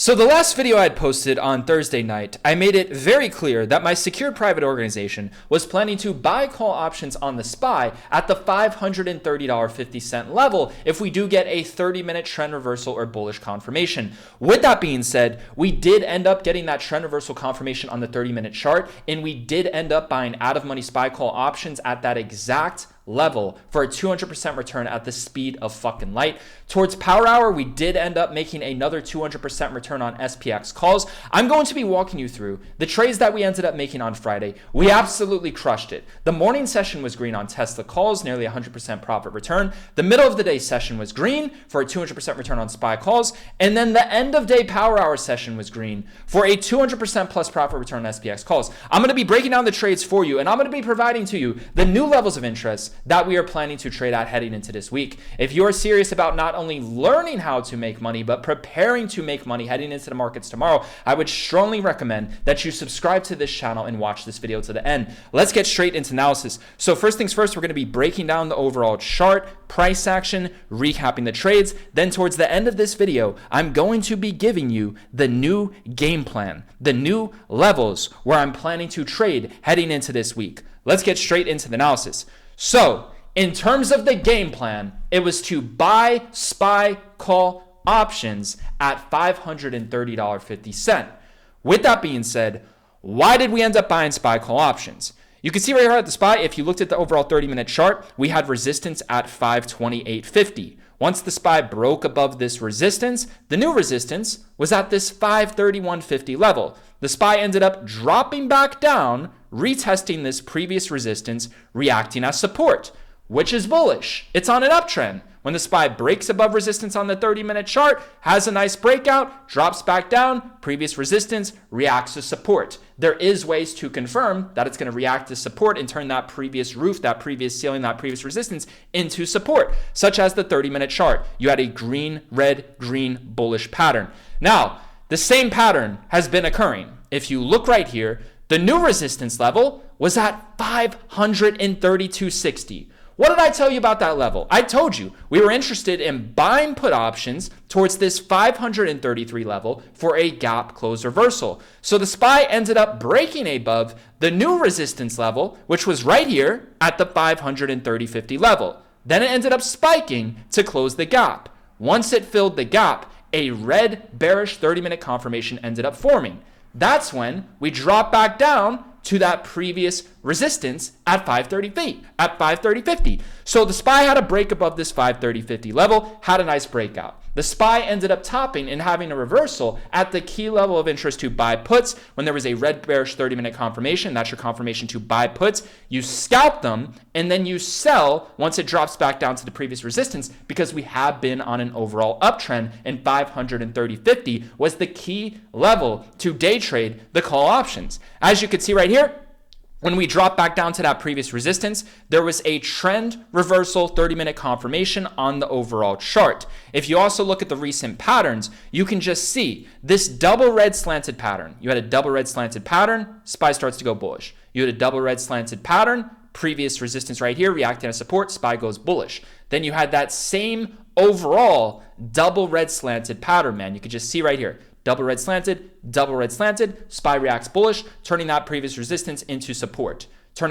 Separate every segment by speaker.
Speaker 1: So the last video I had posted on Thursday night, I made it very clear that my secured private organization was planning to buy call options on the SPY at the $530.50 level if we do get a 30-minute trend reversal or bullish confirmation. With that being said, we did end up getting that trend reversal confirmation on the 30-minute chart, and we did end up buying out-of-money SPY call options at that exact level for a 200% return at the speed of fucking light. Towards power hour, we did end up making another 200% return on SPX calls. I'm going to be walking you through the trades that we ended up making on Friday. We absolutely crushed it. The morning session was green on Tesla calls, nearly 100% profit return. The middle of the day session was green for a 200% return on SPY calls. And then the end of day power hour session was green for a 200% plus profit return on SPX calls. I'm going to be breaking down the trades for you, and I'm going to be providing to you the new levels of interest that we are planning to trade at heading into this week. If you're serious about not only learning how to make money, but preparing to make money heading into the markets tomorrow, I would strongly recommend that you subscribe to this channel and watch this video to the end. Let's get straight into analysis. So first things first, we're going to be breaking down the overall chart, price action, recapping the trades. Then towards the end of this video, I'm going to be giving you the new game plan, the new levels where I'm planning to trade heading into this week. Let's get straight into the analysis. So, in terms of the game plan, it was to buy SPY call options at $530.50. With that being said, why did we end up buying SPY call options? You can see right here at the SPY, if you looked at the overall 30-minute chart, we had resistance at 528.50. Once the SPY broke above this resistance, the new resistance was at this 531.50 level. The SPY ended up dropping back down, retesting this previous resistance, reacting as support, which is bullish. It's on an uptrend. When the SPY breaks above resistance on the 30-minute chart, has a nice breakout, drops back down, previous resistance, reacts as support. There is ways to confirm that it's going to react as support and turn that previous roof, that previous ceiling, that previous resistance into support, such as the 30-minute chart. You had a green, red, green bullish pattern. Now, the same pattern has been occurring. If you look right here, the new resistance level was at 532.60. What did I tell you about that level? I told you we were interested in buying put options towards this 533 level for a gap close reversal. So the SPY ended up breaking above the new resistance level, which was right here at the 530.50 level. Then it ended up spiking to close the gap. Once it filled the gap, a red bearish 30-minute confirmation ended up forming. That's when we dropped back down to that previous resistance at 530.50. So the SPY had a break above this 530.50 level, had a nice breakout. The SPY ended up topping and having a reversal at the key level of interest to buy puts. When there was a red bearish 30-minute confirmation, that's your confirmation to buy puts. You scalp them and then you sell once it drops back down to the previous resistance, because we have been on an overall uptrend, and 530.50 was the key level to day trade the call options. As you can see right here, when we dropped back down to that previous resistance, there was a trend reversal 30-minute confirmation on the overall chart. If you also look at the recent patterns, you can just see this double red slanted pattern. You had a double red slanted pattern, SPY starts to go bullish. You had a double red slanted pattern, previous resistance right here, reacting as support, SPY goes bullish. Then you had that same overall double red slanted pattern, man. You could just see right here. Double red slanted, SPY reacts bullish, turning that previous resistance into support. Do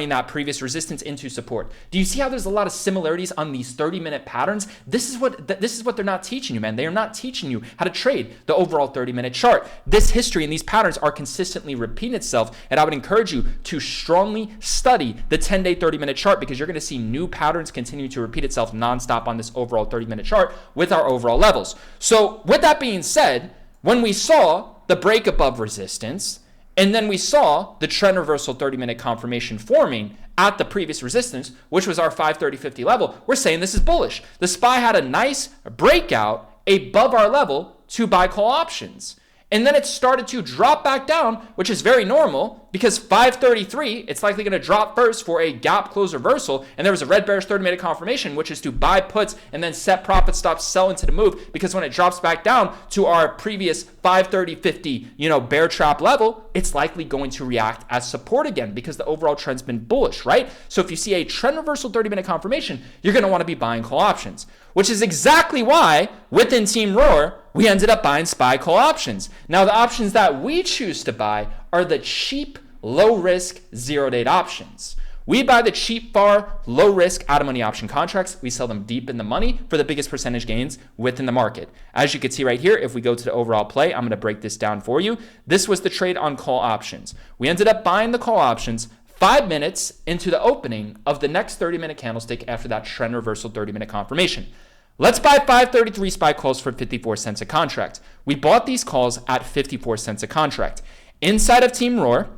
Speaker 1: you see how there's a lot of similarities on these 30-minute patterns? This is what they're not teaching you, man. They are not teaching you how to trade the overall 30-minute chart. This history and these patterns are consistently repeating itself, and I would encourage you to strongly study the 10-day 30-minute chart, because you're going to see new patterns continue to repeat itself nonstop on this overall 30-minute chart with our overall levels. So with that being said, when we saw the break above resistance, and then we saw the trend reversal 30-minute confirmation forming at the previous resistance, which was our 530.50 level, we're saying this is bullish. The SPY had a nice breakout above our level to buy call options. And then it started to drop back down, which is very normal, because 533, it's likely going to drop first for a gap close reversal. And there was a red bearish 30-minute confirmation, which is to buy puts and then set profit stop, sell into the move, because when it drops back down to our previous 530.50, bear trap level, it's likely going to react as support again, because the overall trend's been bullish, right? So if you see a trend reversal 30-minute confirmation, you're going to want to be buying call options. which is exactly why within Team Roar, we ended up buying SPY call options. Now, the options that we choose to buy are the cheap, low-risk, zero-date options. We buy the cheap, far, low-risk, out-of-money option contracts. We sell them deep in the money for the biggest percentage gains within the market. As you can see right here, if we go to the overall play, I'm going to break this down for you. This was the trade on call options. We ended up buying the call options 5 minutes into the opening of the next 30-minute candlestick after that trend reversal 30-minute confirmation. Let's buy 533 SPY calls for 54 cents a contract. We bought these calls at 54 cents a contract. Inside of Team Roar,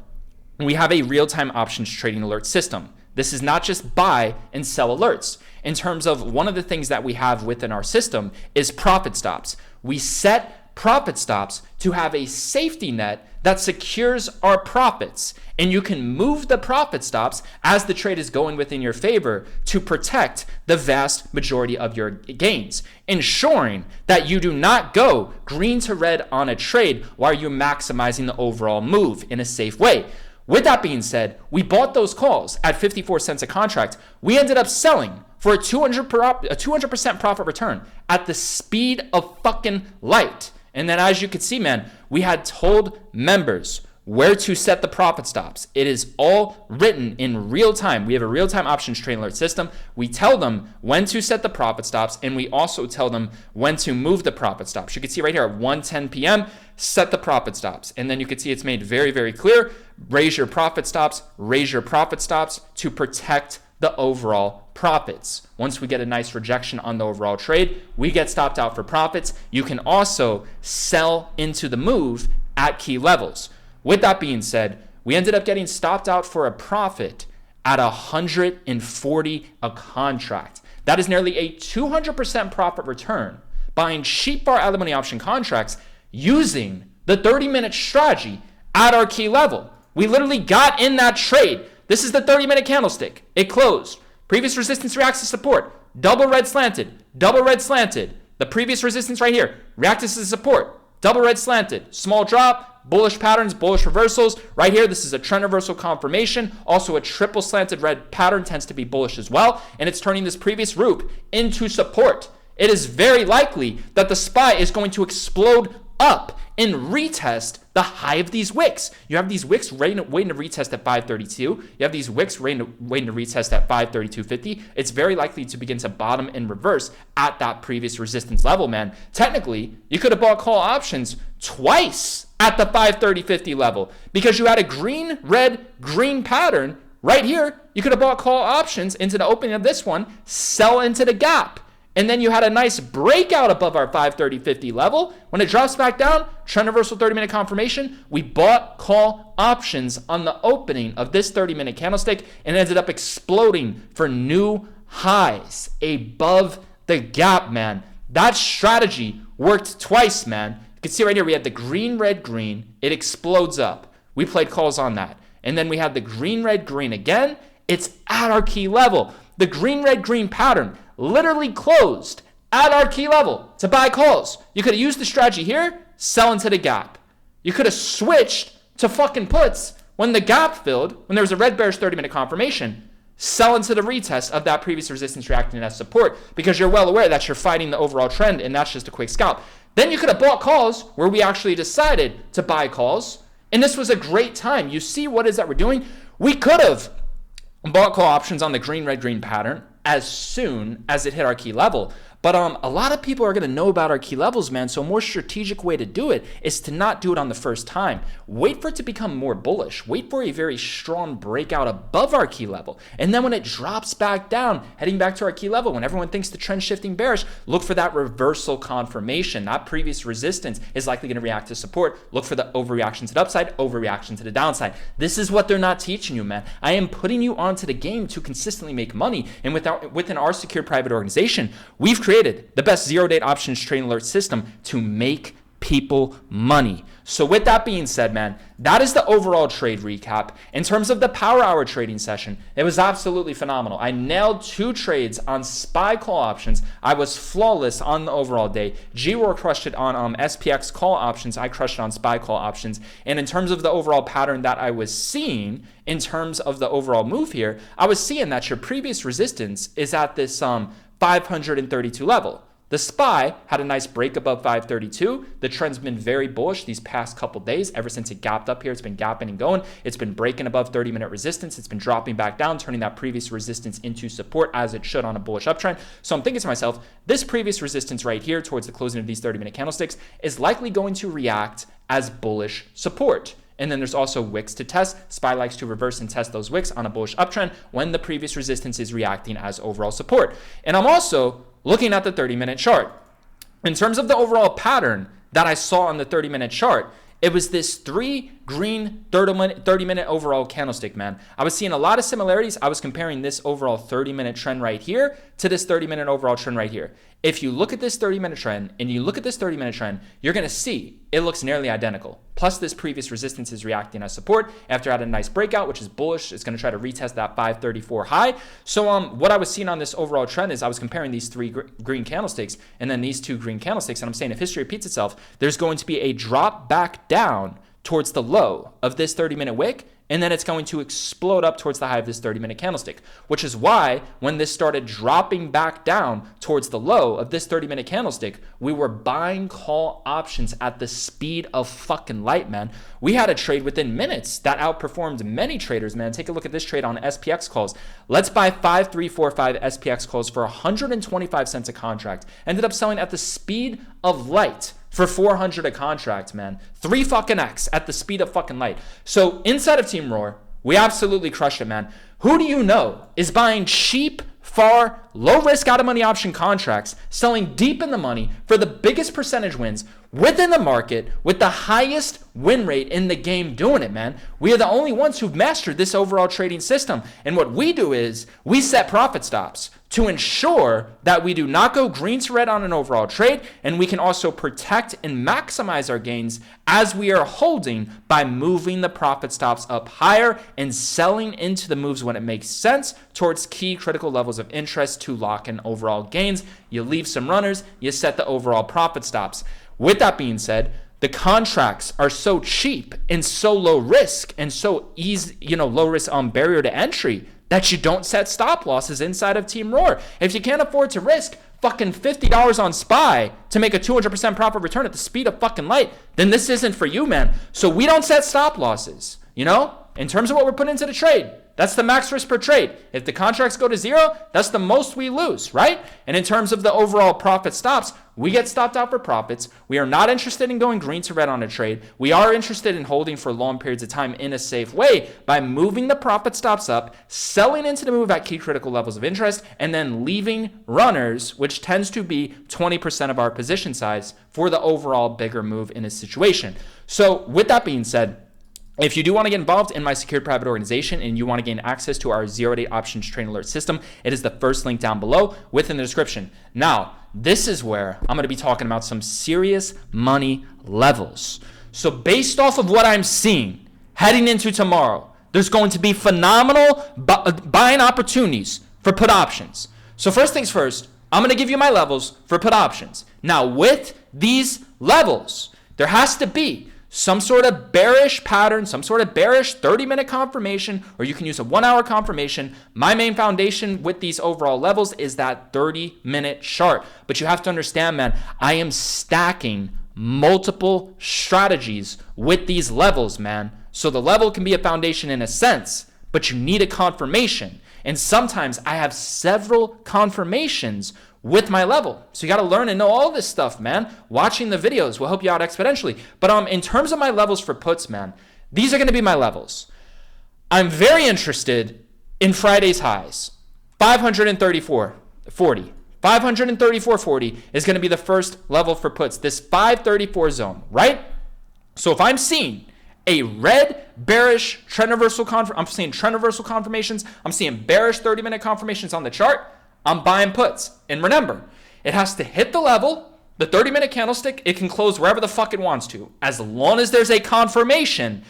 Speaker 1: we have a real-time options trading alert system. This is not just buy and sell alerts. In terms of one of the things that we have within our system is profit stops. We set profit stops to have a safety net that secures our profits. And you can move the profit stops as the trade is going within your favor to protect the vast majority of your gains, ensuring that you do not go green to red on a trade while you're maximizing the overall move in a safe way. With that being said, we bought those calls at 54 cents a contract. We ended up selling for a 200% profit return at the speed of fucking light. And then as you can see, man, we had told members where to set the profit stops. It is all written in real time. We have a real-time options trading alert system. We tell them when to set the profit stops, and we also tell them when to move the profit stops. You can see right here at 1:10 p.m., set the profit stops. And then you can see it's made very, very clear. Raise your profit stops to protect the overall profits. Once we get a nice rejection on the overall trade, we get stopped out for profits. You can also sell into the move at key levels. With that being said, we ended up getting stopped out for a profit at 140 a contract. That is nearly a 200% profit return buying cheap bar out of the money option contracts using the 30-minute strategy at our key level. We literally got in that trade. This is the 30-minute candlestick. It closed. Previous resistance reacts to support. Double red slanted. Double red slanted. The previous resistance right here reacts to support. Double red slanted. Small drop. Bullish patterns, bullish reversals. Right here, this is a trend reversal confirmation. Also, a triple slanted red pattern tends to be bullish as well. And it's turning this previous root into support. It is very likely that the SPY is going to explode up and retest the high of these wicks. You have these wicks waiting to retest at 532. You have these wicks waiting to retest at 532.50. It's very likely to begin to bottom and reverse at that previous resistance level, man. Technically, you could have bought call options twice at the 530.50 level because you had a green, red, green pattern right here. You could have bought call options into the opening of this one, sell into the gap. And then you had a nice breakout above our 530.50 level. When it drops back down, trend reversal 30-minute confirmation, we bought call options on the opening of this 30-minute candlestick and ended up exploding for new highs above the gap, man. That strategy worked twice, man. You can see right here, we had the green, red, green. It explodes up. We played calls on that. And then we had the green, red, green again. It's at our key level. The green, red, green pattern literally closed at our key level to buy calls. You could have used the strategy here, sell into the gap. You could have switched to fucking puts when the gap filled, when there was a red bearish 30-minute confirmation, sell into the retest of that previous resistance reacting as support because you're well aware that you're fighting the overall trend and that's just a quick scalp. Then you could have bought calls where we actually decided to buy calls, and this was a great time. You see what it is that we're doing? We could have bought call options on the green, red, green pattern as soon as it hit our key level. But a lot of people are going to know about our key levels, man. So a more strategic way to do it is to not do it on the first time. Wait for it to become more bullish. Wait for a very strong breakout above our key level. And then when it drops back down, heading back to our key level, when everyone thinks the trend shifting bearish, look for that reversal confirmation. That previous resistance is likely going to react to support. Look for the overreaction to the upside, overreaction to the downside. This is what they're not teaching you, man. I am putting you onto the game to consistently make money. And within our secured private organization, we've created the best zero-date options trading alert system to make people money. So with that being said, man, that is the overall trade recap. In terms of the power hour trading session, it was absolutely phenomenal. I nailed 2 trades on SPY call options. I was flawless on the overall day. G-Roar crushed it on SPX call options. I crushed it on SPY call options. And in terms of the overall pattern that I was seeing, in terms of the overall move here, I was seeing that your previous resistance is at this 532 level. The SPY had a nice break above 532. The trend's been very bullish these past couple days. Ever since it gapped up here, it's been gapping and going. It's been breaking above 30-minute resistance. It's been dropping back down, turning that previous resistance into support as it should on a bullish uptrend. So I'm thinking to myself, this previous resistance right here towards the closing of these 30-minute candlesticks is likely going to react as bullish support. And then there's also wicks to test. SPY likes to reverse and test those wicks on a bullish uptrend when the previous resistance is reacting as overall support. And I'm also looking at the 30-minute chart. In terms of the overall pattern that I saw on the 30-minute chart, it was this 3 green 30-minute overall candlestick, man. I was seeing a lot of similarities. I was comparing this overall 30-minute trend right here to this 30-minute overall trend right here. If you look at this 30-minute trend and you look at this 30-minute trend, you're going to see it looks nearly identical. Plus, this previous resistance is reacting as support after I had a nice breakout, which is bullish. It's going to try to retest that 534 high. So what I was seeing on this overall trend is I was comparing these 3 green candlesticks and then these 2 green candlesticks. And I'm saying if history repeats itself, there's going to be a drop back down towards the low of this 30-minute wick, and then it's going to explode up towards the high of this 30-minute candlestick, which is why when this started dropping back down towards the low of this 30-minute candlestick, we were buying call options at the speed of fucking light, man. We had a trade within minutes that outperformed many traders, man. Take a look at this trade on SPX calls. Let's buy 5345 SPX calls for 125 cents a contract. Ended up selling at the speed of light for 400 a contract, man. 3 fucking X at the speed of fucking light. So inside of Team Roar, we absolutely crushed it, man. Who do you know is buying cheap, far, low risk out of money option contracts, selling deep in the money for the biggest percentage wins within the market with the highest win rate in the game doing it, man? We are the only ones who've mastered this overall trading system. And what we do is we set profit stops to ensure that we do not go green to red on an overall trade, and we can also protect and maximize our gains as we are holding by moving the profit stops up higher and selling into the moves when it makes sense towards key critical levels of interest to lock in overall gains. You leave some runners, you set the overall profit stops. With that being said, the contracts are so cheap and so low risk and so easy, low risk barrier to entry that you don't set stop losses inside of Team Roar. If you can't afford to risk fucking $50 on SPY to make a 200% profit return at the speed of fucking light, then this isn't for you, man. So we don't set stop losses, in terms of what we're putting into the trade. That's the max risk per trade. If the contracts go to 0, that's the most we lose, right? And in terms of the overall profit stops, we get stopped out for profits. We are not interested in going green to red on a trade. We are interested in holding for long periods of time in a safe way by moving the profit stops up, selling into the move at key critical levels of interest, and then leaving runners, which tends to be 20% of our position size for the overall bigger move in a situation. So with that being said, if you do want to get involved in my secured private organization and you want to gain access to our 0-day options train alert system, it is the first link down below within the description. Now, this is where I'm going to be talking about some serious money levels. So based off of what I'm seeing heading into tomorrow, there's going to be phenomenal buying opportunities for put options. So first things first, I'm going to give you my levels for put options. Now, with these levels, there has to be some sort of bearish pattern, some sort of bearish 30-minute confirmation, or you can use a 1-hour confirmation. My main foundation with these overall levels is that 30-minute chart. But you have to understand, man, I am stacking multiple strategies with these levels, man. So the level can be a foundation in a sense, but you need a confirmation. And sometimes I have several confirmations with my level. So you got to learn and know all this stuff, man. Watching the videos will help you out exponentially. But in terms of my levels for puts, man, these are going to be my levels. I'm very interested in Friday's highs. 534.40. 534.40 is going to be the first level for puts. This 534 zone, right? So if I'm seeing a red bearish trend reversal I'm seeing trend reversal confirmations. I'm seeing bearish 30-minute confirmations on the chart. I'm buying puts. And remember, it has to hit the level, the 30-minute candlestick. It can close wherever the fuck it wants to. As long as there's a confirmation,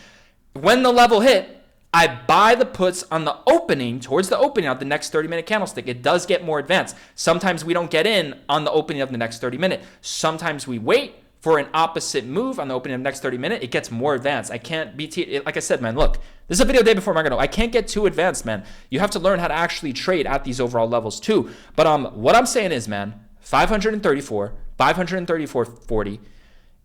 Speaker 1: when the level hit, I buy the puts on the opening, towards the opening of the next 30-minute candlestick. It does get more advanced. Sometimes we don't get in on the opening of the next 30-minute. Sometimes we wait for an opposite move on the opening of the next 30 minutes, it gets more advanced. I can't be, like I said, man, look, this is a video day before Market. I can't get too advanced, man. You have to learn how to actually trade at these overall levels too. But what I'm saying is, man, 534, 534.40.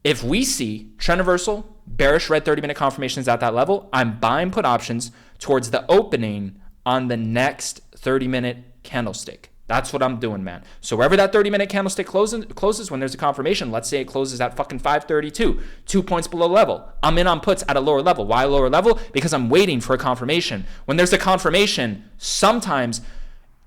Speaker 1: If we see trend reversal, bearish red 30-minute confirmations at that level, I'm buying put options towards the opening on the next 30-minute candlestick. That's what I'm doing, man. So wherever that 30-minute candlestick closes when there's a confirmation, let's say it closes at fucking 532, 2 points below level. I'm in on puts at a lower level. Why a lower level? Because I'm waiting for a confirmation. When there's a confirmation, sometimes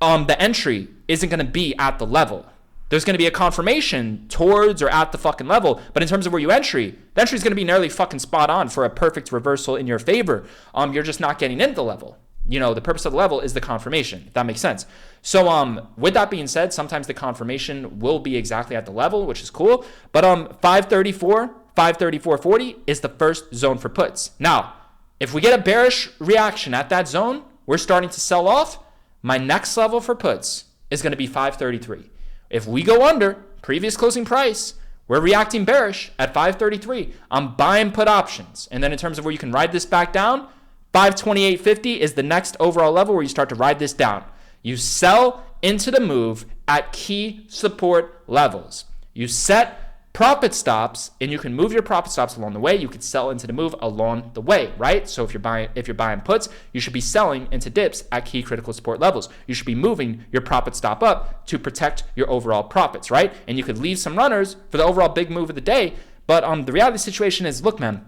Speaker 1: the entry isn't going to be at the level. There's going to be a confirmation towards or at the fucking level, but in terms of where you entry, the entry is going to be nearly fucking spot on for a perfect reversal in your favor. You're just not getting into the level. You know, the purpose of the level is the confirmation, if that makes sense. So with that being said, sometimes the confirmation will be exactly at the level, which is cool. But 534, 534.40 is the first zone for puts. Now, if we get a bearish reaction at that zone, we're starting to sell off. My next level for puts is going to be 533. If we go under previous closing price, we're reacting bearish at 533. I'm buying put options. And then in terms of where you can ride this back down, 528.50 is the next overall level where you start to ride this down. You sell into the move at key support levels. You set profit stops, and you can move your profit stops along the way. You could sell into the move along the way, right? So if you're buying puts, you should be selling into dips at key critical support levels. You should be moving your profit stop up to protect your overall profits, right? And you could leave some runners for the overall big move of the day. But the reality of the situation is, look, man,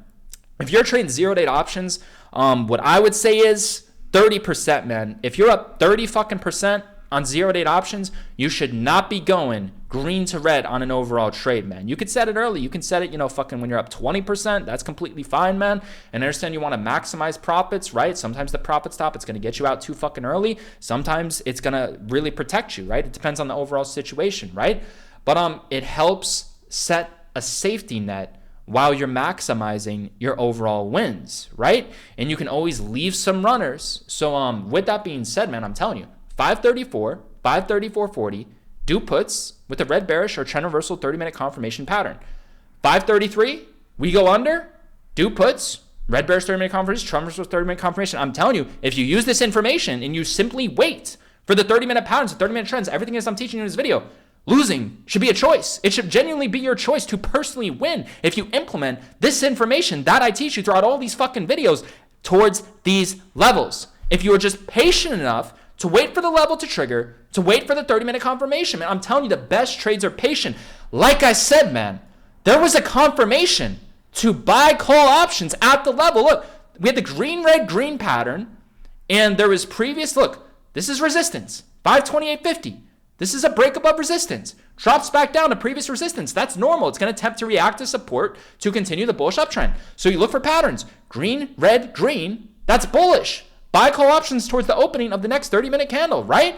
Speaker 1: if you're trading 0-date options, what I would say is 30%, man. If you're up 30 fucking percent on 0-date options, you should not be going green to red on an overall trade, man. You could set it early. You can set it, fucking when you're up 20%. That's completely fine, man. And I understand you want to maximize profits, right? Sometimes the profit stop, it's going to get you out too fucking early. Sometimes it's going to really protect you, right? It depends on the overall situation, right? But it helps set a safety net while you're maximizing your overall wins, right? And you can always leave some runners. So with that being said, man, I'm telling you, 534, 534.40, do puts with a red bearish or trend reversal 30-minute confirmation pattern. 533, we go under, do puts, red bearish 30-minute confirmation, trend reversal 30-minute confirmation. I'm telling you, if you use this information and you simply wait for the 30-minute patterns, the 30-minute trends, everything as I'm teaching you in this video, losing should be a choice. It should genuinely be your choice to personally win if you implement this information that I teach you throughout all these fucking videos towards these levels. If you are just patient enough to wait for the level to trigger, to wait for the 30-minute confirmation, man, I'm telling you, the best trades are patient. Like I said, man, there was a confirmation to buy call options at the level. Look, we had the green, red, green pattern, and there was previous, look, this is resistance, 528.50. This is a break above resistance. Drops back down to previous resistance. That's normal. It's going to attempt to react to support to continue the bullish uptrend. So you look for patterns. Green, red, green. That's bullish. Buy call options towards the opening of the next 30-minute candle, right?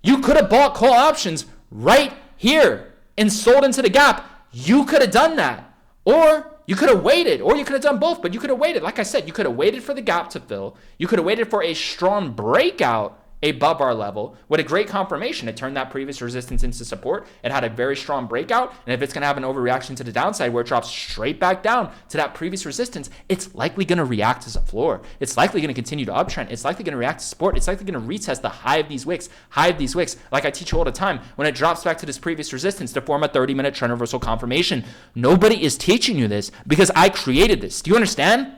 Speaker 1: You could have bought call options right here and sold into the gap. You could have done that. Or you could have waited, or you could have done both, but you could have waited. Like I said, you could have waited for the gap to fill. You could have waited for a strong breakout above our level with a great confirmation. It turned that previous resistance into support. It had a very strong breakout. And if it's going to have an overreaction to the downside where it drops straight back down to that previous resistance, it's likely going to react as a floor. It's likely going to continue to uptrend. It's likely going to react to support. It's likely going to retest the high of these wicks, like I teach you all the time, when it drops back to this previous resistance to form a 30-minute trend reversal confirmation. Nobody is teaching you this because I created this. Do you understand?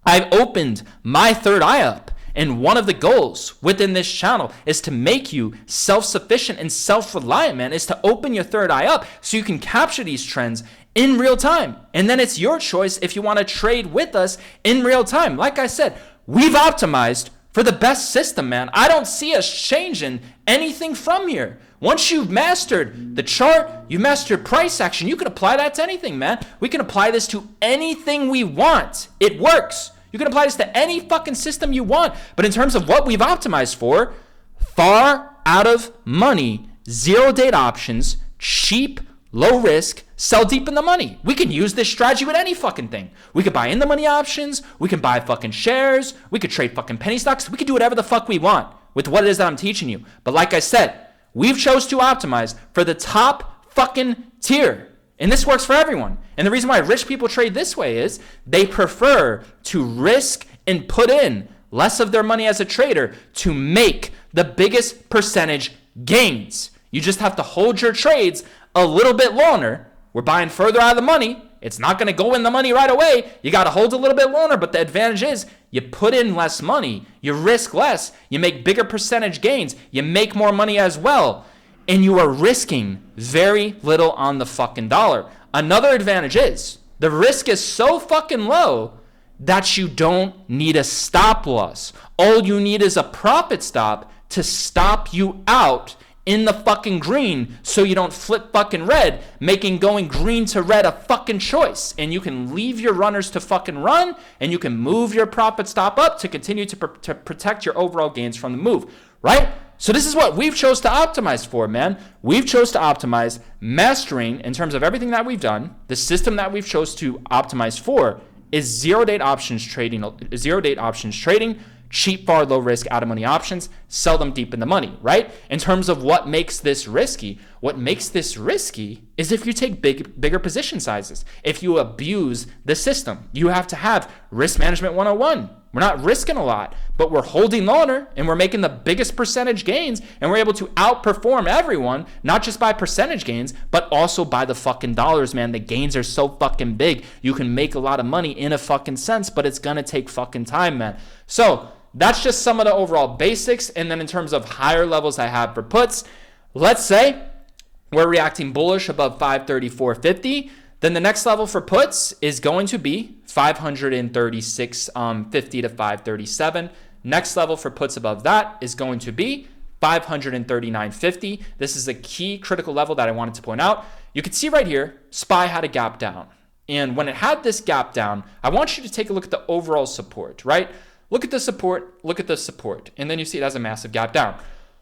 Speaker 1: I've opened my third eye up. And one of the goals within this channel is to make you self-sufficient and self-reliant, man, is to open your third eye up so you can capture these trends in real time. And then it's your choice if you want to trade with us in real time. Like I said, we've optimized for the best system, man. I don't see us changing anything from here. Once you've mastered the chart, you mastered price action, you can apply that to anything, man. We can apply this to anything we want. It works. You can apply this to any fucking system you want. But in terms of what we've optimized for, far out of money, 0-date options, cheap, low risk, sell deep in the money. We can use this strategy with any fucking thing. We could buy in the money options. We can buy fucking shares. We could trade fucking penny stocks. We could do whatever the fuck we want with what it is that I'm teaching you. But like I said, we've chose to optimize for the top fucking tier. And this works for everyone. And the reason why rich people trade this way is they prefer to risk and put in less of their money as a trader to make the biggest percentage gains. You just have to hold your trades a little bit longer. We're buying further out of the money. It's not going to go in the money right away. You got to hold a little bit longer, but the advantage is you put in less money, you risk less, you make bigger percentage gains, you make more money as well, and you are risking very little on the fucking dollar. Another advantage is the risk is so fucking low that you don't need a stop loss. All you need is a profit stop to stop you out in the fucking green so you don't flip fucking red, making going green to red a fucking choice. And you can leave your runners to fucking run, and you can move your profit stop up to continue to protect your overall gains from the move, right? So this is what we've chose to optimize for, man. We've chose to optimize mastering in terms of everything that we've done. The system that we've chose to optimize for is zero-date options trading, cheap, far, low risk, out of money options, sell them deep in the money, right? In terms of what makes this risky, what makes this risky is if you take bigger position sizes. If you abuse the system, you have to have risk management 101. We're not risking a lot, but we're holding longer and we're making the biggest percentage gains, and we're able to outperform everyone, not just by percentage gains, but also by the fucking dollars, man. The gains are so fucking big. You can make a lot of money in a fucking sense, but it's gonna take fucking time, man. So that's just some of the overall basics. And then in terms of higher levels I have for puts, let's say we're reacting bullish above 534.50. Then the next level for puts is going to be 536.50 to 537. Next level for puts above that is going to be 539.50. This is a key critical level that I wanted to point out. You can see right here, SPY had a gap down. And when it had this gap down, I want you to take a look at the overall support, right? Look at the support, and then you see it has a massive gap down.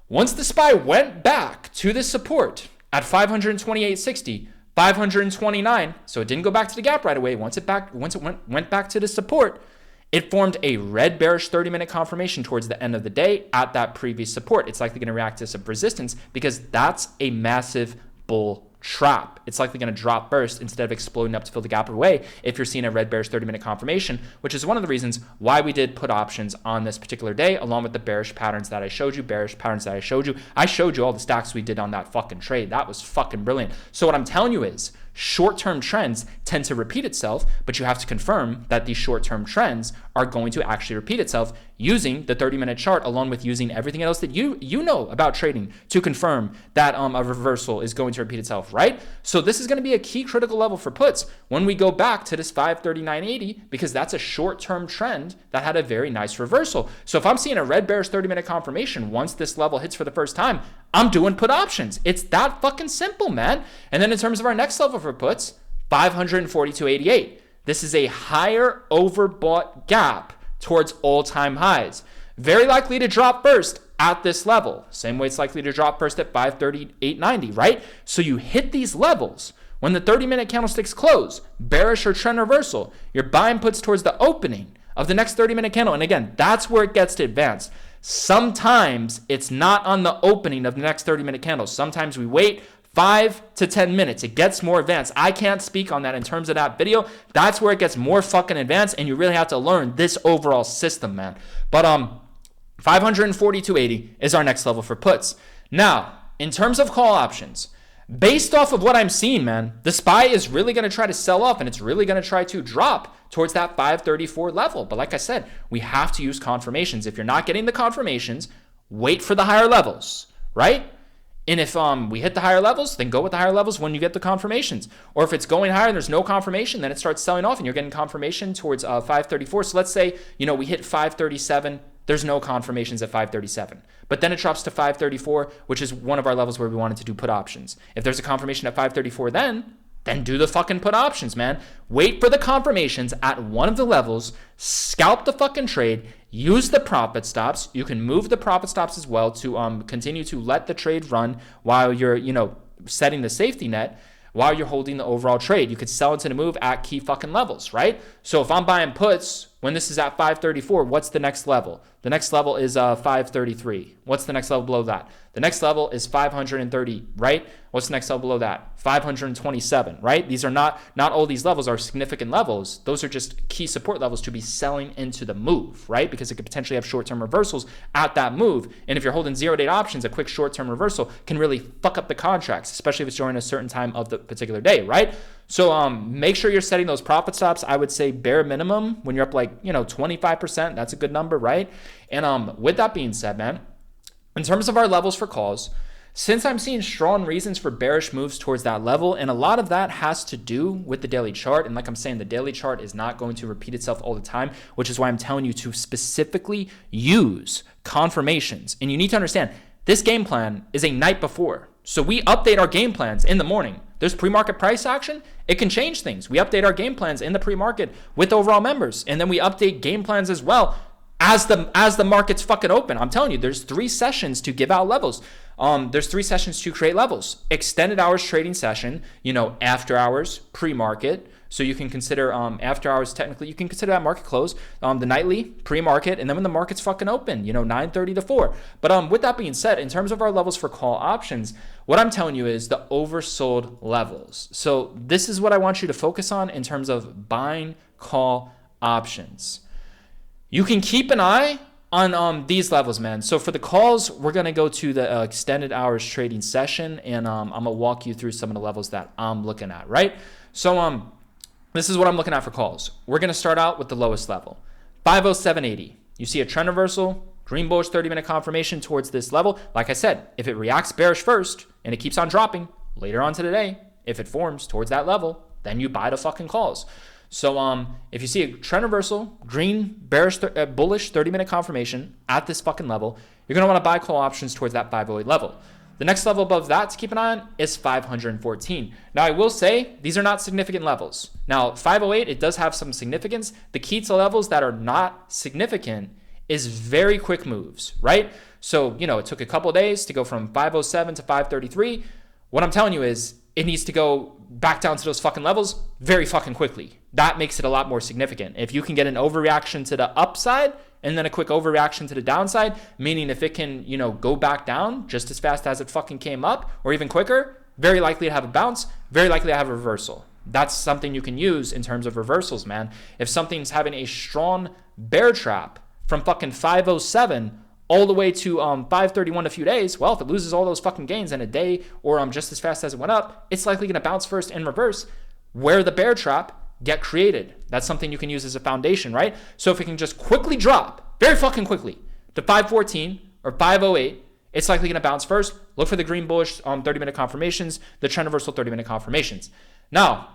Speaker 1: Once the SPY went back to this support at 528.60, 529, so it didn't go back to the gap right away. Once it went back to the support, it formed a red bearish 30-minute confirmation towards the end of the day at that previous support. It's likely going to react to some resistance because that's a massive bull trap. It's likely going to drop first instead of exploding up to fill the gap away if you're seeing a red bearish 30-minute confirmation, which is one of the reasons why we did put options on this particular day, along with the bearish patterns that I showed you. I showed you all the stacks we did on that fucking trade. That was fucking brilliant. So what I'm telling you is short-term trends tend to repeat itself, but you have to confirm that these short-term trends are going to actually repeat itself using the 30-minute chart, along with using everything else that you know about trading to confirm that a reversal is going to repeat itself, right? So this is going to be a key critical level for puts when we go back to this 539.80, because that's a short-term trend that had a very nice reversal. So if I'm seeing a red bearish 30-minute confirmation once this level hits for the first time, I'm doing put options. It's that fucking simple, man. And then in terms of our next level for puts, 542.88. This is a higher overbought gap towards all-time highs. Very likely to drop first at this level. Same way it's likely to drop first at 538.90, right? So you hit these levels. When the 30-minute candlesticks close, bearish or trend reversal, you're buying puts towards the opening of the next 30-minute candle. And again, that's where it gets to advance. Sometimes it's not on the opening of the next 30-minute candle. Sometimes we wait 5 to 10 minutes. It gets more advanced. I can't speak on that in terms of that video. That's where it gets more fucking advanced, and you really have to learn this overall system, man. But 542.80 is our next level for puts. Now, in terms of call options, based off of what I'm seeing, man, the SPY is really going to try to sell off, and it's really going to try to drop towards that 534 level. But like I said, we have to use confirmations. If you're not getting the confirmations, wait for the higher levels, right? And if we hit the higher levels, then go with the higher levels when you get the confirmations. Or if it's going higher and there's no confirmation, then it starts selling off and you're getting confirmation towards 534. So let's say, we hit 537. There's no confirmations at 537. But then it drops to 534, which is one of our levels where we wanted to do put options. If there's a confirmation at 534 then do the fucking put options, man. Wait for the confirmations at one of the levels, scalp the fucking trade, use the profit stops. You can move the profit stops as well to continue to let the trade run while you're, setting the safety net, while you're holding the overall trade. You could sell into the move at key fucking levels, right? So if I'm buying puts When this is at 534, what's the next level? The next level is 533. What's the next level below that? The next level is 530, right? What's the next level below that? 527, right? These are not all these levels are significant levels. Those are just key support levels to be selling into the move, right? Because it could potentially have short-term reversals at that move. And if you're holding 0-day options, a quick short-term reversal can really fuck up the contracts, especially if it's during a certain time of the particular day, right? So make sure you're setting those profit stops. I would say bare minimum when you're up like, 25%, that's a good number, right? And with that being said, man, in terms of our levels for calls, since I'm seeing strong reasons for bearish moves towards that level, and a lot of that has to do with the daily chart. And like I'm saying, the daily chart is not going to repeat itself all the time, which is why I'm telling you to specifically use confirmations. And you need to understand, this game plan is a night before. So we update our game plans in the morning. There's pre-market price action. It can change things. We update our game plans in the pre-market with overall members. And then we update game plans as well as the market's fucking open. I'm telling you, there's 3 sessions to give out levels. There's 3 sessions to create levels. Extended hours trading session, after hours, pre-market. So you can consider after hours, technically, you can consider that market close, the nightly, pre-market, and then when the market's fucking open, 9:30 to 4. But with that being said, in terms of our levels for call options, what I'm telling you is the oversold levels. So this is what I want you to focus on in terms of buying call options. You can keep an eye on these levels, man. So for the calls, we're going to go to the extended hours trading session, and I'm going to walk you through some of the levels that I'm looking at, right? So this is what I'm looking at for calls. We're going to start out with the lowest level, 507.80. You see a trend reversal, green bullish 30-minute confirmation towards this level. Like I said, if it reacts bearish first and it keeps on dropping later on to the day, if it forms towards that level, then you buy the fucking calls. So if you see a trend reversal, green, bearish, bullish 30-minute confirmation at this fucking level, you're going to want to buy call options towards that 508 level. The next level above that to keep an eye on is 514. Now, I will say these are not significant levels. Now, 508, it does have some significance. The key to levels that are not significant is very quick moves, right? So, it took a couple of days to go from 507 to 533. What I'm telling you is it needs to go back down to those fucking levels very fucking quickly. That makes it a lot more significant. If you can get an overreaction to the upside and then a quick overreaction to the downside, meaning if it can, go back down just as fast as it fucking came up or even quicker, very likely to have a bounce, very likely to have a reversal. That's something you can use in terms of reversals, man. If something's having a strong bear trap from fucking 507 all the way to 531 a few days, well, if it loses all those fucking gains in a day or just as fast as it went up, it's likely going to bounce first and reverse where the bear trap get created. That's something you can use as a foundation, right? So if it can just quickly drop, very fucking quickly, to 514 or 508, it's likely going to bounce first. Look for the green bullish 30-minute confirmations, the trend reversal 30-minute confirmations. Now,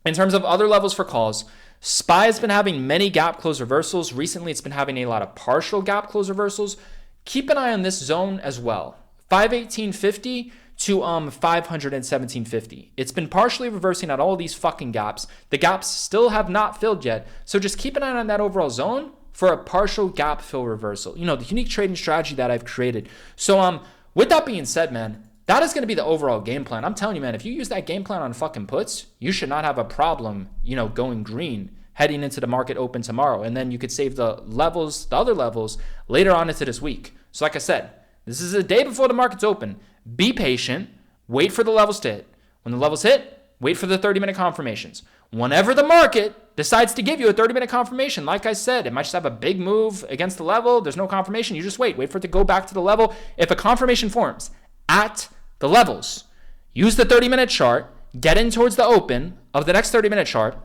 Speaker 1: in terms of other levels for calls, SPY has been having many gap close reversals. Recently, it's been having a lot of partial gap close reversals. Keep an eye on this zone as well. 518.50 to 517.50. It's been partially reversing at all these fucking gaps. The gaps still have not filled yet. So just keep an eye on that overall zone for a partial gap fill reversal. The unique trading strategy that I've created. So with that being said, man, that is going to be the overall game plan. I'm telling you, man, if you use that game plan on fucking puts, you should not have a problem, going green heading into the market open tomorrow. And then you could save the other levels later on into this week. So like I said, this is a day before the market's open. Be patient. Wait for the levels to hit. When the levels hit, wait for the 30-minute confirmations. Whenever the market decides to give you a 30-minute confirmation, like I said, it might just have a big move against the level. There's no confirmation. You just wait. Wait for it to go back to the level. If a confirmation forms at the levels, use the 30-minute chart, get in towards the open of the next 30-minute chart.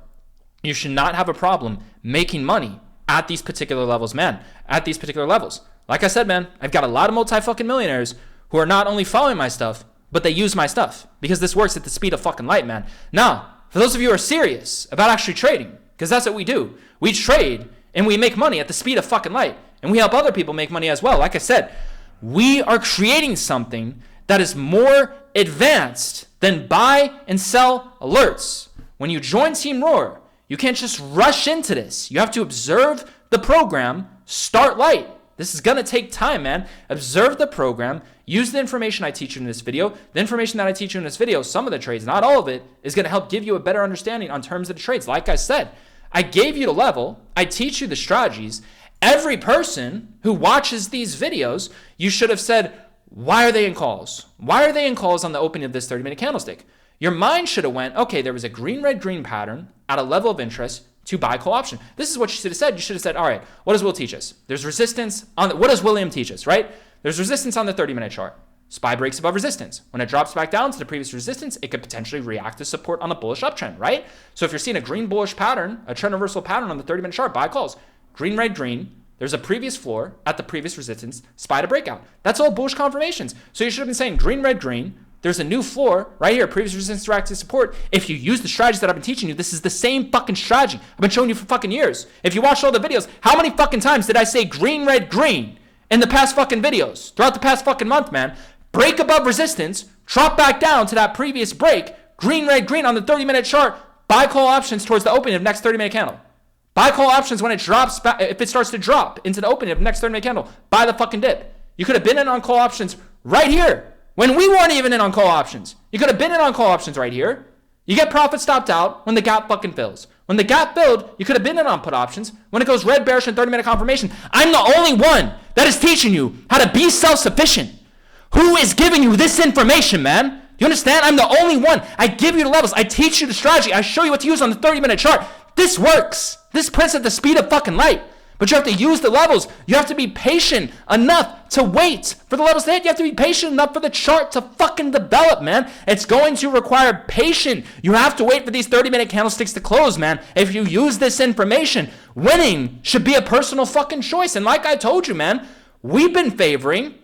Speaker 1: You should not have a problem making money at these particular levels, man. At these particular levels. Like I said, man, I've got a lot of multi-fucking millionaires who are not only following my stuff, but they use my stuff because this works at the speed of fucking light, man. Now, for those of you who are serious about actually trading, because that's what we do. We trade and we make money at the speed of fucking light, and we help other people make money as well. Like I said, we are creating something that is more advanced than buy and sell alerts. When you join Team Roar, you can't just rush into this. You have to observe the program, start light. This is going to take time, man. Observe the program. Use the information I teach you in this video. The information that I teach you in this video, some of the trades, not all of it, is going to help give you a better understanding on terms of the trades. Like I said, I gave you the level. I teach you the strategies. Every person who watches these videos, you should have said, why are they in calls? Why are they in calls on the opening of this 30-minute candlestick? Your mind should have went, okay, there was a green, red, green pattern at a level of interest to buy call option. This is what you should have said. You should have said, all right, what does Will teach us? There's resistance on what does William teach us, right? There's resistance on the 30-minute chart. SPY breaks above resistance. When it drops back down to the previous resistance, it could potentially react to support on the bullish uptrend, right? So if you're seeing a green bullish pattern, a trend reversal pattern on the 30-minute chart, buy calls. Green, red, green. There's a previous floor at the previous resistance, SPY to breakout. That's all bullish confirmations. So you should have been saying green, red, green. There's a new floor right here, previous resistance to react to support. If you use the strategies that I've been teaching you, this is the same fucking strategy I've been showing you for fucking years. If you watched all the videos, how many fucking times did I say green, red, green in the past fucking videos throughout the past fucking month, man? Break above resistance, drop back down to that previous break, green, red, green on the 30-minute chart, buy call options towards the opening of next 30-minute candle. Buy call options when it drops back, if it starts to drop into the opening of next 30-minute candle, buy the fucking dip. You could have been in on call options right here when we weren't even in on call options. You could have been in on call options right here. You get profit stopped out when the gap fucking fills. When the gap filled, you could have been in on put options. When it goes red, bearish, and 30-minute confirmation, I'm the only one that is teaching you how to be self-sufficient. Who is giving you this information, man? Do you understand? I'm the only one. I give you the levels. I teach you the strategy. I show you what to use on the 30-minute chart. This works. This prints at the speed of fucking light. But you have to use the levels. You have to be patient enough to wait for the levels to hit. You have to be patient enough for the chart to fucking develop, man. It's going to require patience. You have to wait for these 30-minute candlesticks to close, man. If you use this information, winning should be a personal fucking choice. And like I told you, man, we've been favoring,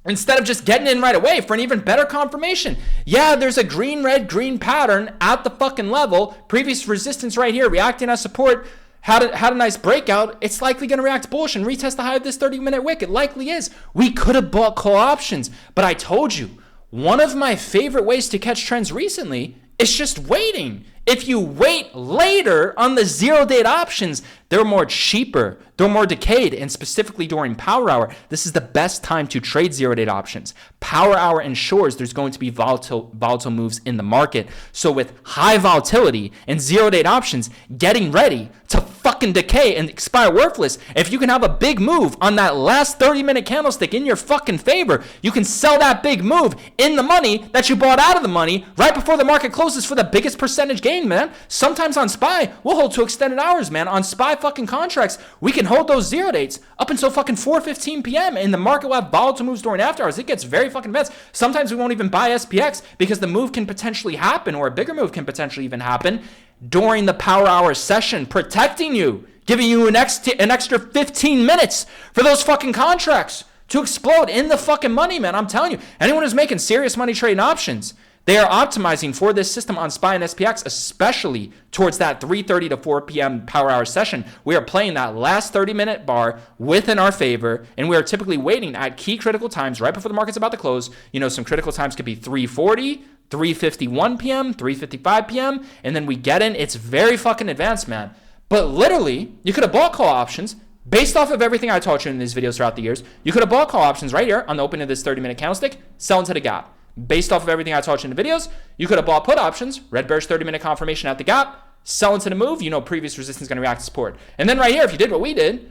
Speaker 1: instead of just getting in right away, for an even better confirmation. Yeah, there's a green, red, green pattern at the fucking level. Previous resistance right here, reacting as support, had a nice breakout. It's likely going to react bullish and retest the high of this 30-minute wick. It likely is. We could have bought call options, but I told you, one of my favorite ways to catch trends recently is just waiting. If you wait later on the 0-date options, they're more cheaper, they're more decayed, and specifically during power hour, this is the best time to trade 0-date options. Power hour ensures there's going to be volatile moves in the market. So with high volatility and 0-date options getting ready to fucking decay and expire worthless, if you can have a big move on that last 30-minute candlestick in your fucking favor, you can sell that big move in the money that you bought out of the money right before the market closes for the biggest percentage gain, man. Sometimes on SPY, we'll hold to extended hours, man. On SPY fucking contracts, we can hold those 0 dates up until fucking 4:15 p.m. and the market will have volatile moves during after hours. It gets very fucking advanced. Sometimes we won't even buy SPX because the move can potentially happen, or a bigger move can potentially even happen during the power hour session, protecting you, giving you an extra 15 minutes for those fucking contracts to explode in the fucking money, man. I'm telling you, anyone who's making serious money trading options, they are optimizing for this system on SPY and SPX, especially towards that 3:30 to 4 p.m. power hour session. We are playing that last 30-minute bar within our favor, and we are typically waiting at key critical times right before the market's about to close. You know, some critical times could be 3:40, 3:51 p.m., 3:55 p.m., and then we get in. It's very fucking advanced, man. But literally, you could have bought call options based off of everything I taught you in these videos throughout the years. You could have bought call options right here on the opening of this 30-minute candlestick, sell into the gap. Based off of everything I taught you in the videos, you could have bought put options, red bearish 30-minute confirmation at the gap, sell into the move, you know previous resistance is going to react to support. And then right here, if you did what we did,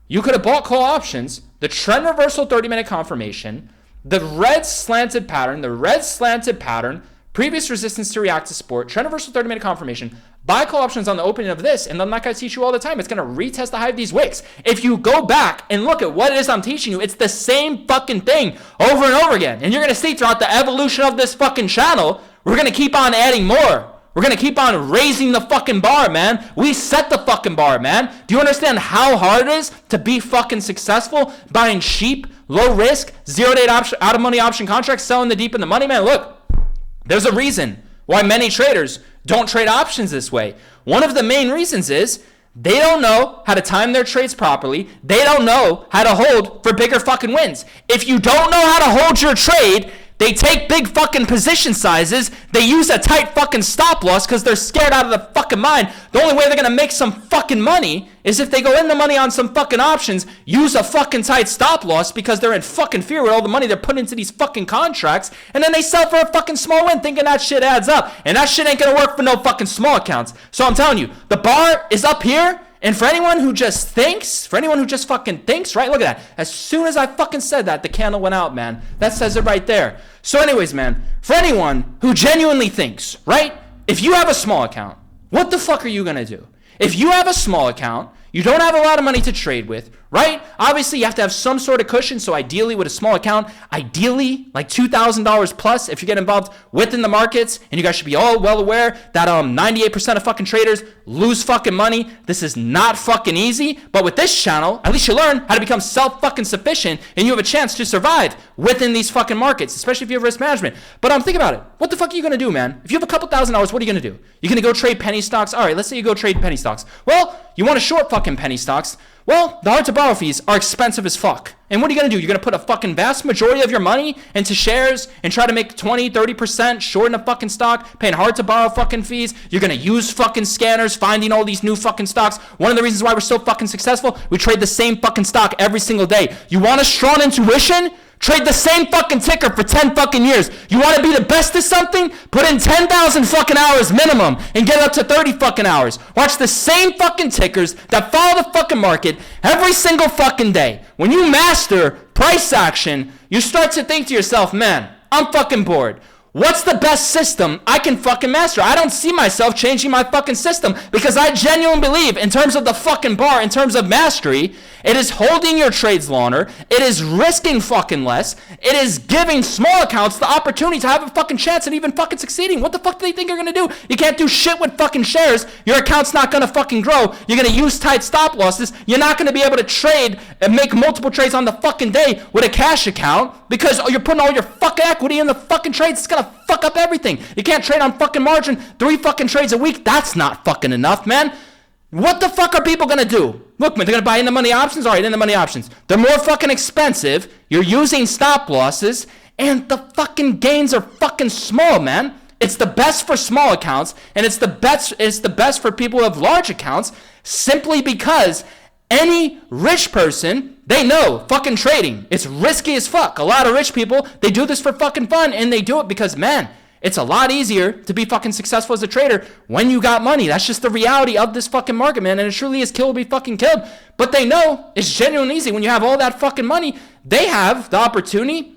Speaker 1: you could have bought call options, the trend reversal 30-minute confirmation, the red slanted pattern, previous resistance to react to support, trend reversal 30-minute confirmation, buy call options on the opening of this, and then like I teach you all the time, it's going to retest the high of these wicks. If you go back and look at what it is I'm teaching you, it's the same fucking thing over and over again. And you're going to see throughout the evolution of this fucking channel, we're going to keep on adding more. We're going to keep on raising the fucking bar, man. We set the fucking bar, man. Do you understand how hard it is to be fucking successful buying cheap, low risk, 0-date option, out of money option contracts, selling the deep in the money, man? Look, there's a reason why many traders don't trade options this way. One of the main reasons is they don't know how to time their trades properly. They don't know how to hold for bigger fucking wins. If you don't know how to hold your trade, They take big fucking position sizes. They use a tight fucking stop loss because they're scared out of their fucking mind. The only way they're going to make some fucking money is if they go in the money on some fucking options, use a fucking tight stop loss because they're in fucking fear with all the money they're putting into these fucking contracts, and then they sell for a fucking small win thinking that shit adds up. And that shit ain't going to work for no fucking small accounts. So I'm telling you, the bar is up here. And for anyone who just thinks, right? Look at that. As soon as I fucking said that, the candle went out, man. That says it right there. So anyways, man, for anyone who genuinely thinks, right? If you have a small account, what the fuck are you going to do? If you have a small account, you don't have a lot of money to trade with, right? Obviously, you have to have some sort of cushion. So ideally, with a small account, ideally like $2,000 plus if you get involved within the markets. And you guys should be all well aware that 98% of fucking traders lose fucking money. This is not fucking easy. But with this channel, at least you learn how to become self-fucking sufficient, and you have a chance to survive within these fucking markets, especially if you have risk management. But think about it. What the fuck are you gonna do, man? If you have a couple $1,000s, what are you gonna do? You're gonna go trade penny stocks? All right, let's say you go trade penny stocks. Well, you want to short fucking penny stocks. Well, the hard to borrow fees are expensive as fuck. And what are you going to do? You're going to put a fucking vast majority of your money into shares and try to make 20, 30% short in a fucking stock, paying hard to borrow fucking fees. You're going to use fucking scanners, finding all these new fucking stocks. One of the reasons why we're so fucking successful, we trade the same fucking stock every single day. You want a strong intuition? Trade the same fucking ticker for 10 fucking years. You want to be the best at something? Put in 10,000 fucking hours minimum and get up to 30 fucking hours. Watch the same fucking tickers that follow the fucking market every single fucking day. When you master price action, you start to think to yourself, man, I'm fucking bored. What's the best system I can fucking master? I don't see myself changing my fucking system because I genuinely believe in terms of the fucking bar, in terms of mastery, it is holding your trades longer. It is risking fucking less. It is giving small accounts the opportunity to have a fucking chance at even fucking succeeding. What the fuck do they think you're going to do? You can't do shit with fucking shares. Your account's not going to fucking grow. You're going to use tight stop losses. You're not going to be able to trade and make multiple trades on the fucking day with a cash account because you're putting all your fucking equity in the fucking trades. It's going to fuck up everything. You can't trade on fucking margin 3 fucking trades a week. That's not fucking enough, man. What the fuck are people gonna do? Look, man, they're gonna buy in the money options? All right, in the money options. They're more fucking expensive. You're using stop losses, and the fucking gains are fucking small, man. It's the best for small accounts, and it's the best for people who have large accounts, simply because any rich person, they know fucking trading. It's risky as fuck. A lot of rich people, they do this for fucking fun, and they do it because, man, it's a lot easier to be fucking successful as a trader when you got money. That's just the reality of this fucking market, man. And it truly is kill or be fucking killed. But they know it's genuinely easy. When you have all that fucking money, they have the opportunity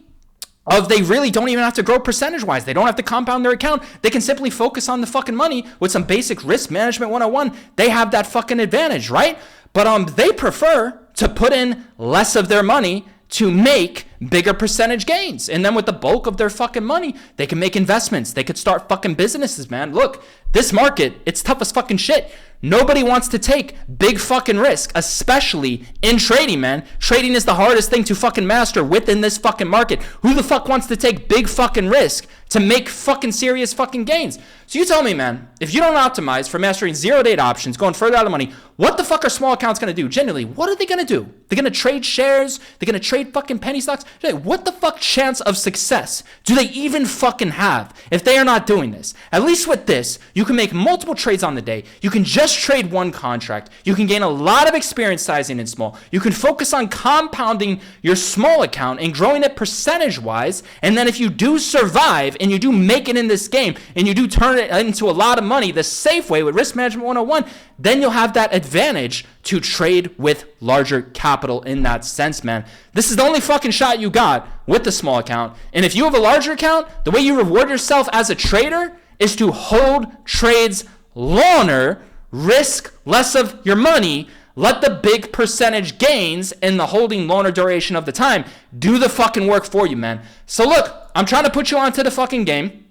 Speaker 1: of they really don't even have to grow percentage-wise. They don't have to compound their account. They can simply focus on the fucking money with some basic risk management 101. They have that fucking advantage, right? But they prefer to put in less of their money to make bigger percentage gains. And then with the bulk of their fucking money, they can make investments. They could start fucking businesses, man. Look, this market, it's tough as fucking shit. Nobody wants to take big fucking risk, especially in trading, man. Trading is the hardest thing to fucking master within this fucking market. Who the fuck wants to take big fucking risk to make fucking serious fucking gains? So you tell me, man, if you don't optimize for mastering 0-date options, going further out of the money, what the fuck are small accounts going to do? Generally, what are they going to do? They're going to trade shares? They're going to trade fucking penny stocks? What the fuck chance of success do they even fucking have if they are not doing this? At least with this, you can make multiple trades on the day. You can just trade one contract. You can gain a lot of experience sizing in small. You can focus on compounding your small account and growing it percentage-wise. And then if you do survive and you do make it in this game and you do turn it into a lot of money the safe way with Risk Management 101, then you'll have that advantage to trade with larger capital in that sense, man. This is the only fucking shot you got with the small account. And if you have a larger account, the way you reward yourself as a trader is to hold trades longer, risk less of your money, let the big percentage gains and the holding longer duration of the time do the fucking work for you, man. So look, I'm trying to put you onto the fucking game.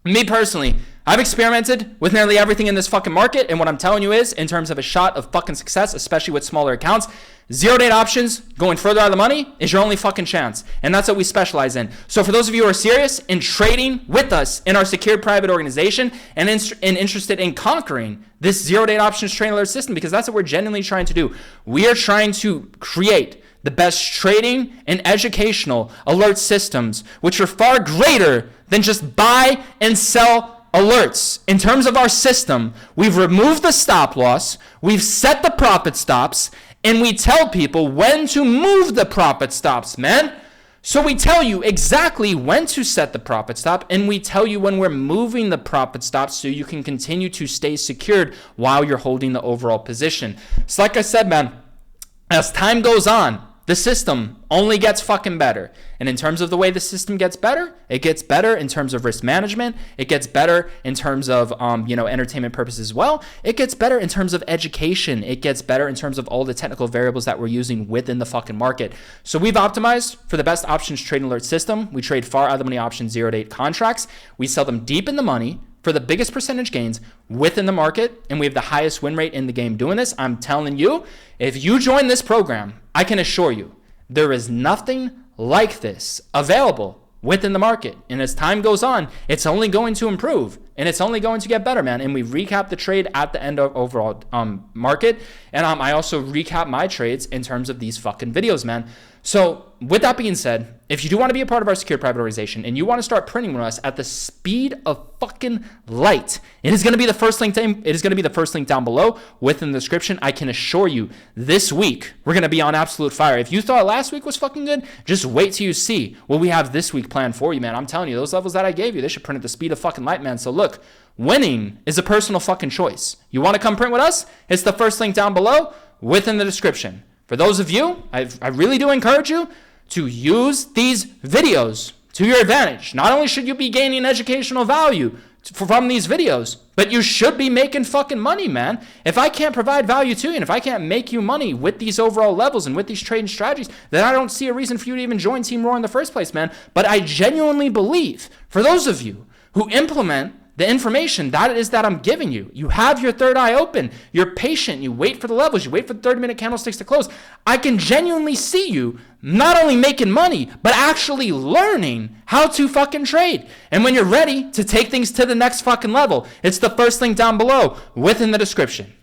Speaker 1: Me personally, I've experimented with nearly everything in this fucking market, and what I'm telling you is, in terms of a shot of fucking success, especially with smaller accounts, 0-date options, going further out of the money, is your only fucking chance. And that's what we specialize in. So for those of you who are serious in trading with us in our secured private organization and interested in conquering this 0-date options trading alert system, because that's what we're genuinely trying to do. We are trying to create the best trading and educational alert systems, which are far greater than just buy and sell alerts. In terms of our system, we've removed the stop loss, we've set the profit stops, and we tell people when to move the profit stops, man. So we tell you exactly when to set the profit stop, and we tell you when we're moving the profit stop so you can continue to stay secured while you're holding the overall position. So like I said, man, as time goes on, the system only gets fucking better. And in terms of the way the system gets better, it gets better in terms of risk management. It gets better in terms of, entertainment purposes as well. It gets better in terms of education. It gets better in terms of all the technical variables that we're using within the fucking market. So we've optimized for the best options trading alert system. We trade far out of the money options 0 to 8 contracts. We sell them deep in the money for the biggest percentage gains within the market, and we have the highest win rate in the game doing this. I'm telling you, if you join this program, I can assure you there is nothing like this available within the market. And as time goes on, it's only going to improve and it's only going to get better, man. And we recap the trade at the end of overall market. And I also recap my trades in terms of these fucking videos, man. So with that being said, if you do want to be a part of our secure private organization and you want to start printing with us at the speed of fucking light, it is going to be the first link. It is going to be the first link down below within the description. I can assure you, this week we're going to be on absolute fire. If you thought last week was fucking good, just wait till you see what we have this week planned for you, man. I'm telling you, those levels that I gave you, they should print at the speed of fucking light, man. So look, winning is a personal fucking choice. You want to come print with us? It's the first link down below within the description. For those of you, I really do encourage you to use these videos to your advantage. Not only should you be gaining educational value from these videos, but you should be making fucking money, man. If I can't provide value to you and if I can't make you money with these overall levels and with these trading strategies, then I don't see a reason for you to even join Team Roar in the first place, man. But I genuinely believe for those of you who implement the information that I'm giving you, you have your third eye open, you're patient, you wait for the levels, you wait for the 30-minute candlesticks to close. I can genuinely see you not only making money, but actually learning how to fucking trade. And when you're ready to take things to the next fucking level, it's the first link down below within the description.